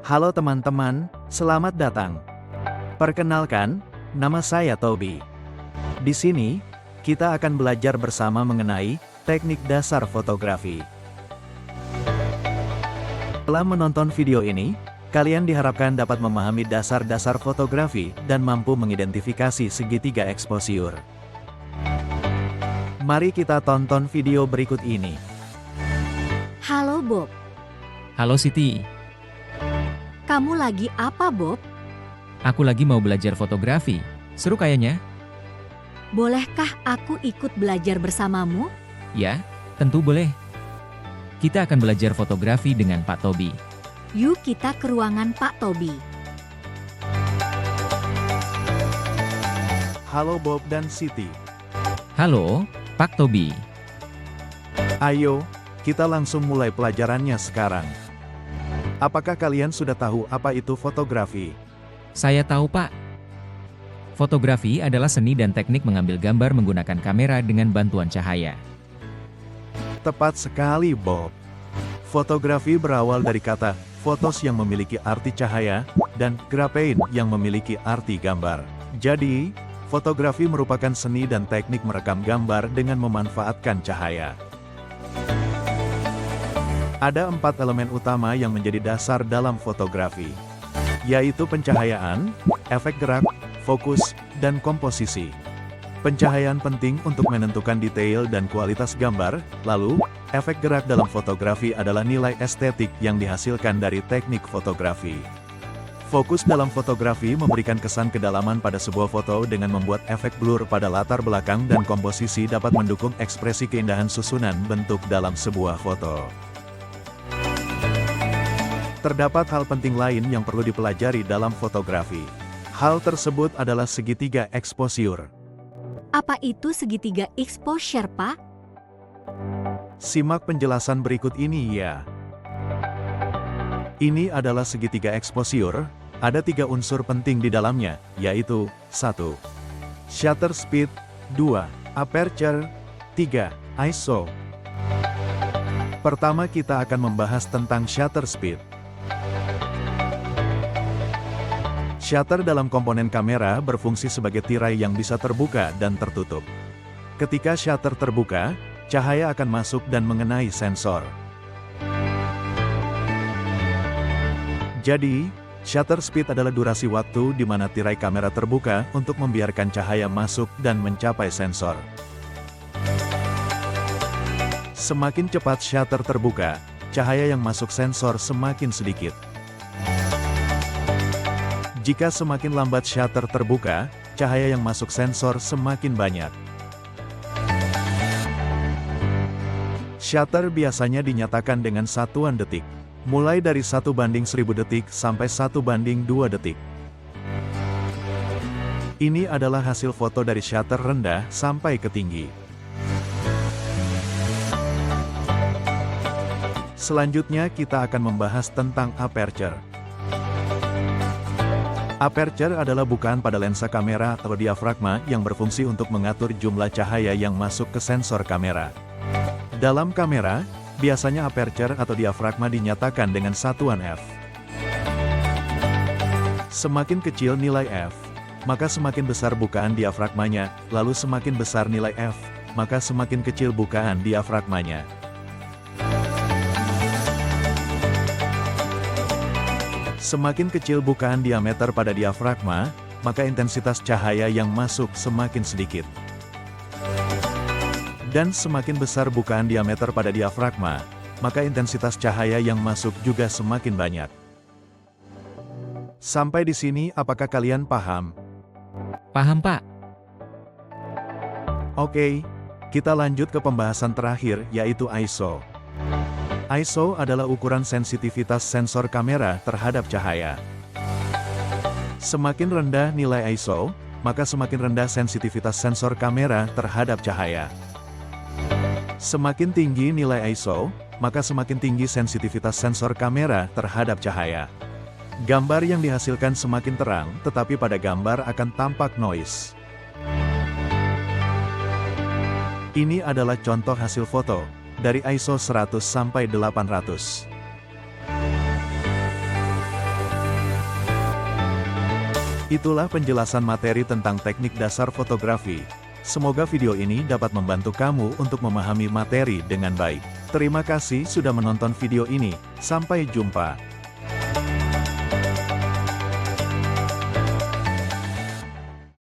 Halo teman-teman, selamat datang. Perkenalkan, nama saya Toby. Di sini, kita akan belajar bersama mengenai teknik dasar fotografi. Setelah menonton video ini, kalian diharapkan dapat memahami dasar-dasar fotografi dan mampu mengidentifikasi segitiga exposure. Mari kita tonton video berikut ini. Halo Bob, Halo Siti, kamu lagi apa Bob? aku lagi mau belajar fotografi. Seru kayaknya? Bolehkah aku ikut belajar bersamamu? Ya, tentu boleh. Kita akan belajar fotografi dengan Pak Toby. Yuk kita ke ruangan Pak Toby. Halo Bob dan Siti. Halo, Pak Toby. Ayo, kita langsung mulai pelajarannya sekarang. Apakah kalian sudah tahu apa itu fotografi? Saya tahu Pak. Fotografi adalah seni dan teknik mengambil gambar menggunakan kamera dengan bantuan cahaya. Tepat sekali, Bob. Fotografi berawal dari kata fotos yang memiliki arti cahaya, dan graphein yang memiliki arti gambar. Jadi, fotografi merupakan seni dan teknik merekam gambar dengan memanfaatkan cahaya. Ada 4 elemen utama yang menjadi dasar dalam fotografi, yaitu pencahayaan, efek gerak, fokus, dan komposisi. Pencahayaan penting untuk menentukan detail dan kualitas gambar, lalu, efek gerak dalam fotografi adalah nilai estetik yang dihasilkan dari teknik fotografi. Fokus dalam fotografi memberikan kesan kedalaman pada sebuah foto dengan membuat efek blur pada latar belakang dan komposisi dapat mendukung ekspresi keindahan susunan bentuk dalam sebuah foto. Terdapat hal penting lain yang perlu dipelajari dalam fotografi. Hal tersebut adalah segitiga exposure. Apa itu segitiga exposure, Pak? Simak penjelasan berikut ini ya. Ini adalah segitiga exposure, ada 3 unsur penting di dalamnya, yaitu 1. Shutter speed, 2. Aperture, 3. ISO. Pertama kita akan membahas tentang shutter speed. Shutter dalam komponen kamera berfungsi sebagai tirai yang bisa terbuka dan tertutup. Ketika shutter terbuka, cahaya akan masuk dan mengenai sensor. Jadi, shutter speed adalah durasi waktu di mana tirai kamera terbuka untuk membiarkan cahaya masuk dan mencapai sensor. Semakin cepat shutter terbuka, cahaya yang masuk sensor semakin sedikit. Jika semakin lambat shutter terbuka, cahaya yang masuk sensor semakin banyak. Shutter biasanya dinyatakan dengan satuan detik, mulai dari 1/1000 detik sampai 1/2 detik. Ini adalah hasil foto dari shutter rendah sampai ke tinggi. Selanjutnya kita akan membahas tentang aperture. Aperture adalah bukaan pada lensa kamera atau diafragma yang berfungsi untuk mengatur jumlah cahaya yang masuk ke sensor kamera. Dalam kamera, biasanya aperture atau diafragma dinyatakan dengan satuan f. Semakin kecil nilai f, maka semakin besar bukaan diafragmanya, lalu semakin besar nilai f, maka semakin kecil bukaan diafragmanya. Semakin kecil bukaan diameter pada diafragma, maka intensitas cahaya yang masuk semakin sedikit. Dan semakin besar bukaan diameter pada diafragma, maka intensitas cahaya yang masuk juga semakin banyak. Sampai di sini apakah kalian paham? Paham Pak? Oke, kita lanjut ke pembahasan terakhir yaitu ISO. ISO adalah ukuran sensitivitas sensor kamera terhadap cahaya. Semakin rendah nilai ISO, maka semakin rendah sensitivitas sensor kamera terhadap cahaya. Semakin tinggi nilai ISO, maka semakin tinggi sensitivitas sensor kamera terhadap cahaya. Gambar yang dihasilkan semakin terang, tetapi pada gambar akan tampak noise. Ini adalah contoh hasil foto, dari ISO 100 sampai 800. Itulah penjelasan materi tentang teknik dasar fotografi. Semoga video ini dapat membantu kamu untuk memahami materi dengan baik. Terima kasih sudah menonton video ini, sampai jumpa.